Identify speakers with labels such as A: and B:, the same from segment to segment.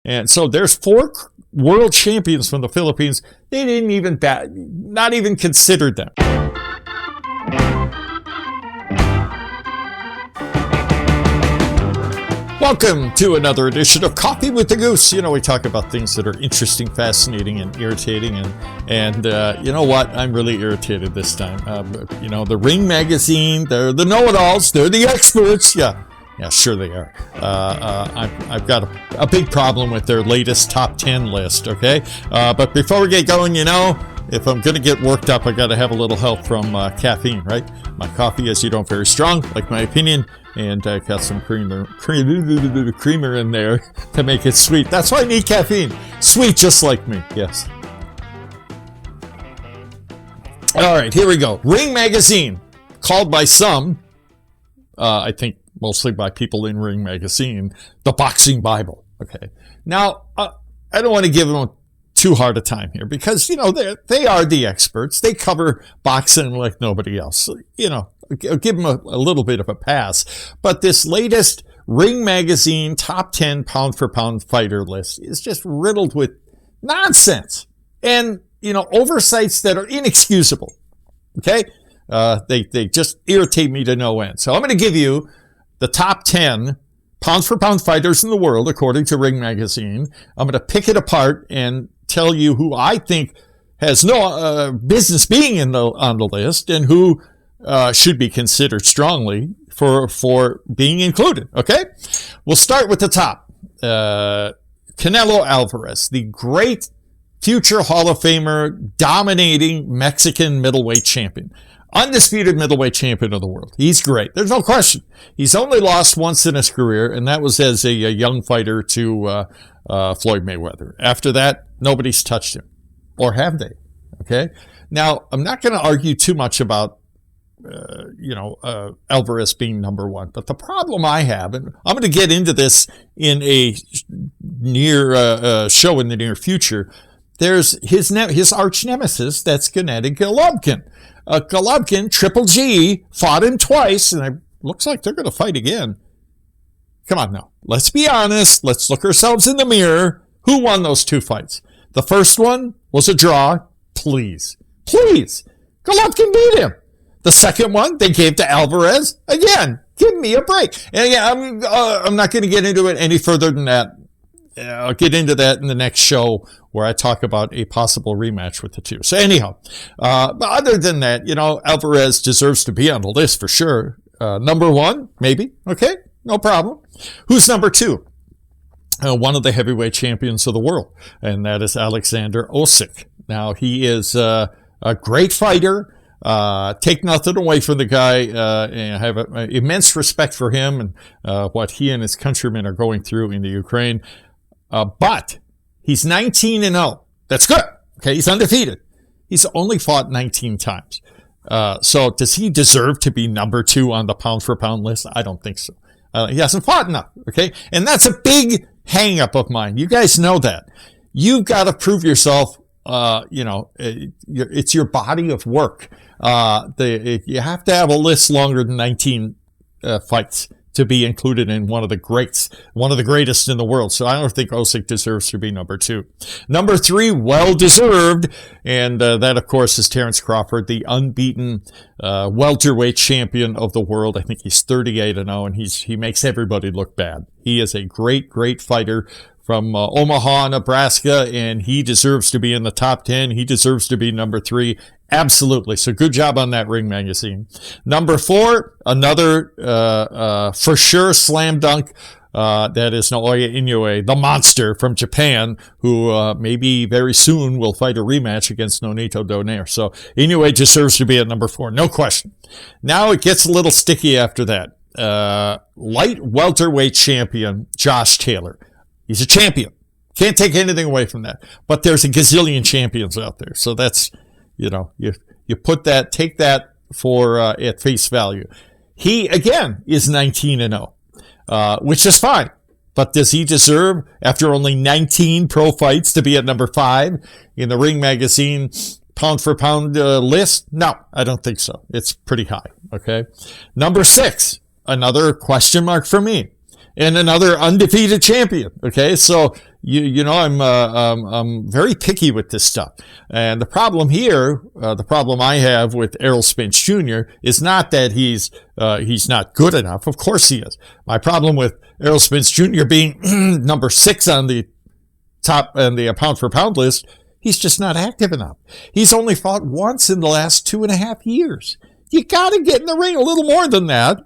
A: And so there's 4 world champions from the Philippines. They didn't even not even considered them. Welcome to another edition of Coffee with the Goose. You know, we talk about things that are interesting, fascinating, and irritating. And you know what? I'm really irritated this time. You know, the Ring magazine, they're the know-it-alls. They're the experts. Yeah, sure they are. I've got a big problem with their latest top 10 list, okay? But before we get going, you know, if I'm going to get worked up, I got to have a little help from caffeine, right? My coffee, as you know, very strong, like my opinion. And I got some creamer in there to make it sweet. That's why I need caffeine. Sweet, just like me. Yes. All right, here we go. Ring magazine, called by some, I think mostly by people in Ring magazine, the Boxing Bible. Okay. Now, I don't want to give them too hard a time here because, you know, they are the experts. They cover boxing like nobody else. You know, give them a little bit of a pass. But this latest Ring magazine top 10 pound for pound fighter list is just riddled with nonsense and, you know, oversights that are inexcusable. Okay? They just irritate me to no end. So I'm going to give you the top 10 pound for pound fighters in the world, according to Ring magazine. I'm going to pick it apart and tell you who I think has no business being on the list and who should be considered strongly for being included. Okay, we'll start with the top. Canelo Alvarez, the great future Hall of Famer, dominating Mexican middleweight champion, undisputed middleweight champion of the world. He's great. There's no question. He's only lost once in his career, and that was as a young fighter to Floyd Mayweather. After that, nobody's touched him. Or have they? Okay? Now, I'm not going to argue too much about, Alvarez being number one. But the problem I have, and I'm going to get into this in a near show in the near future, there's his arch nemesis, that's Gennady Golovkin. Golovkin, Triple G, fought him twice, and it looks like they're going to fight again. Come on now. Let's be honest. Let's look ourselves in the mirror. Who won those 2 fights? The first one was a draw. Please. Golovkin beat him. The second one, they gave to Alvarez. Again, give me a break. And yeah, I'm not going to get into it any further than that. I'll get into that in the next show where I talk about a possible rematch with the two. So anyhow, but other than that, you know, Alvarez deserves to be on the list for sure. Number 1, maybe. Okay, no problem. Who's number 2? One of the heavyweight champions of the world, and that is Alexander Usyk. Now, he is a great fighter. Take nothing away from the guy. And I have immense respect for him and what he and his countrymen are going through in the Ukraine. But he's 19-0. That's good. Okay, he's undefeated. He's only fought 19 times. So does he deserve to be number 2 on the pound for pound list? I don't think so. He hasn't fought enough. Okay, and that's a big hang up of mine. You guys know that. You've got to prove yourself. It's your body of work. You have to have a list longer than 19 fights to be included in one of the greatest in the world. So I don't think Usyk deserves to be number 2. Number 3, well-deserved, and that, of course, is Terence Crawford, the unbeaten welterweight champion of the world. I think he's 38-0, and he makes everybody look bad. He is a great, great fighter from Omaha, Nebraska, and he deserves to be in the top 10. He deserves to be number 3. Absolutely. So good job on that, Ring magazine. Number 4, another for sure slam dunk. That is Naoya Inoue, the monster from Japan, who maybe very soon will fight a rematch against Nonito Donaire. So Inoue deserves to be at number 4, no question. Now it gets a little sticky after that. Light welterweight champion Josh Taylor. He's a champion. Can't take anything away from that. But there's a gazillion champions out there. So that's, you take that for at face value. He, again, is 19-0, which is fine. But does he deserve, after only 19 pro fights, to be at number 5 in the Ring magazine pound for pound list? No, I don't think so. It's pretty high. Okay. Number 6, another question mark for me. and another undefeated champion. Okay, so you know I'm very picky with this stuff, and the problem here, the problem I have with Errol Spence Jr. is not that he's not good enough. Of course he is. My problem with Errol Spence Jr. being number 6 on the top and the pound for pound list, he's just not active enough. He's only fought once in the last 2.5 years. You got to get in the ring a little more than that.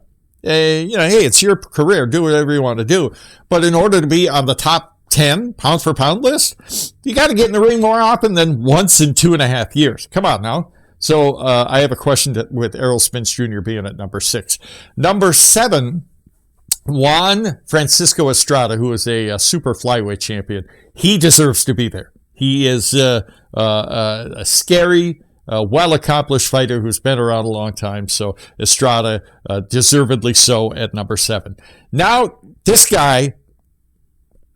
A: You know, hey, it's your career. Do whatever you want to do. But in order to be on the top 10 pound for pound list, you got to get in the ring more often than once in 2.5 years. Come on now. So I have a question with Errol Spence Jr. being at number 6. Number 7, Juan Francisco Estrada, who is a super flyweight champion. He deserves to be there. He is a scary, well-accomplished fighter who's been around a long time. So Estrada, deservedly so at number 7. Now, this guy,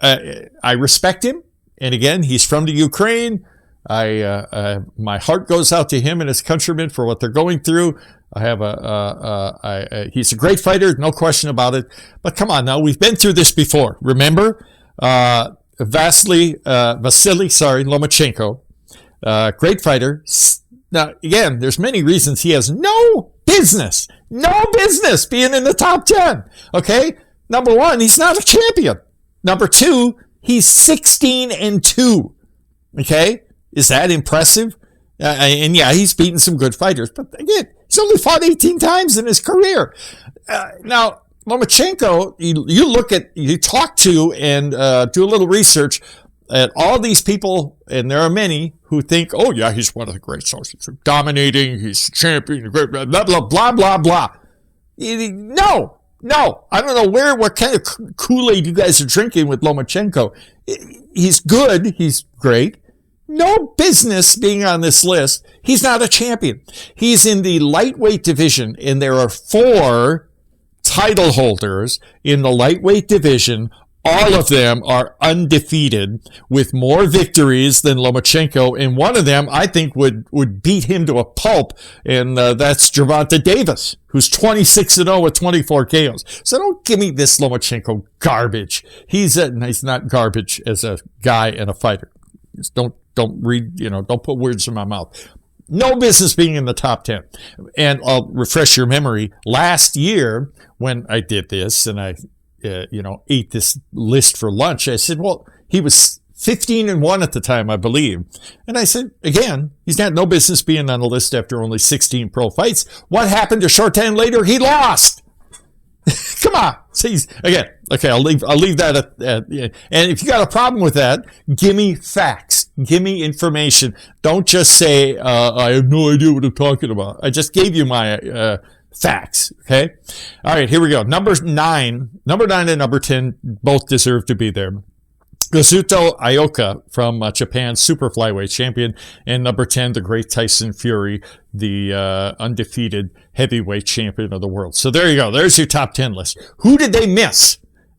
A: I respect him. And again, he's from the Ukraine. My heart goes out to him and his countrymen for what they're going through. He's a great fighter, no question about it. But come on now, we've been through this before. Remember, Vasily Lomachenko, great fighter. Now, again, there's many reasons he has no business being in the top 10. Okay? Number 1, he's not a champion. Number 2, he's 16-2. Okay? Is that impressive? And yeah, he's beaten some good fighters, but again, he's only fought 18 times in his career. Now, Lomachenko, you talk to and do a little research at all these people, and there are many who think, oh yeah, he's one of the greats. He's dominating, he's champion, blah, blah, blah, blah, blah. No, I don't know what kind of Kool-Aid you guys are drinking with Lomachenko. He's good, he's great. No business being on this list. He's not a champion. He's in the lightweight division, and there are 4 title holders in the lightweight division. All of them are undefeated with more victories than Lomachenko, and one of them I think would beat him to a pulp, and that's Gervanta Davis, who's 26-0 with 24 KOs. So don't give me this Lomachenko garbage. He's not garbage as a guy and a fighter. Just don't put words in my mouth. No business being in the top 10. And I'll refresh your memory. Last year, when I did this and I, ate this list for lunch, I said, well, he was 15-1 at the time, I believe. And I said, again, he's got no business being on the list after only 16 pro fights. What happened a short time later? He lost. Come on. See, again, okay, I'll leave that at, and if you got a problem with that, give me facts. Give me information. Don't just say, I have no idea what I'm talking about. I just gave you my, facts. Okay. All right, here we go. Number 9 and number 10 both deserve to be there. Kazuto Ioka from Japan, super flyweight champion, and number 10, the great Tyson Fury, the undefeated heavyweight champion of the world. So there you go. There's your top 10 list. Who did they miss?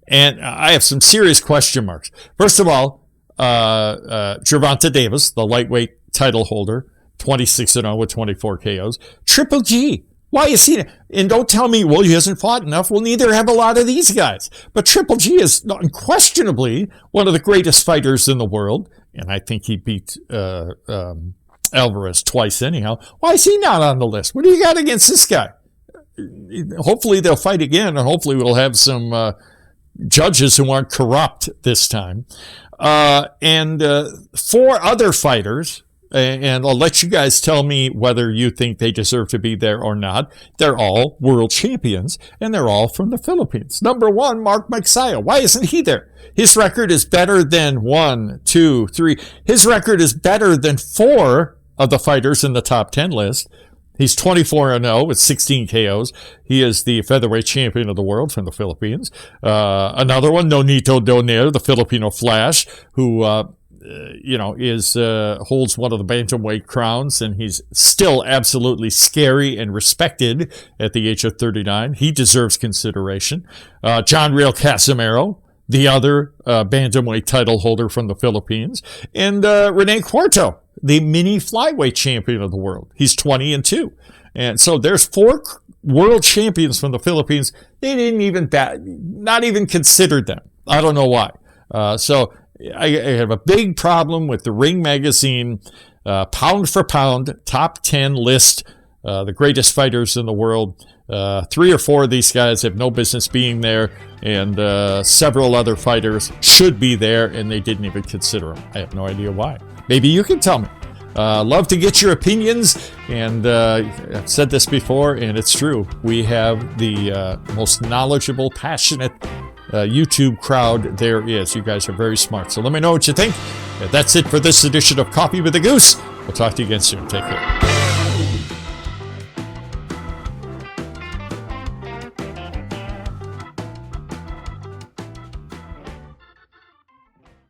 A: And I have some serious question marks. First of all, Gervonta Davis, the lightweight title holder, 26-0 with 24 KOs. Triple G. Why is he? And don't tell me, well, he hasn't fought enough. Well, neither have a lot of these guys. But Triple G is unquestionably one of the greatest fighters in the world. And I think he beat Alvarez twice anyhow. Why is he not on the list? What do you got against this guy? Hopefully they'll fight again, and hopefully we'll have some judges who aren't corrupt this time. And 4 other fighters, and I'll let you guys tell me whether you think they deserve to be there or not. They're all world champions, and they're all from the Philippines. Number 1, Mark Magsayo. Why isn't he there? His record is better than 1, 2, 3. His record is better than 4 of the fighters in the top 10 list. He's 24-0 with 16 KOs. He is the featherweight champion of the world from the Philippines. Another one, Nonito Donaire, the Filipino Flash, who holds one of the bantamweight crowns, and he's still absolutely scary and respected at the age of 39. He deserves consideration. John Real Casimero, the other bantamweight title holder from the Philippines, and Rene Cuarto, the mini flyweight champion of the world. He's 20-2. And so there's 4 world champions from the Philippines. They didn't even not even consider them. I don't know why. So I have a big problem with the Ring Magazine pound for pound top 10 list, the greatest fighters in the world. 3 or 4 of these guys have no business being there, and several other fighters should be there, and they didn't even consider them. I have no idea why. Maybe you can tell me. Love to get your opinions, and I've said this before, and it's true. We have the most knowledgeable, passionate YouTube crowd there is. You guys are very smart, so let me know what you think. That's it for this edition of Coffee with the Goose. We'll talk to you again soon. Take care.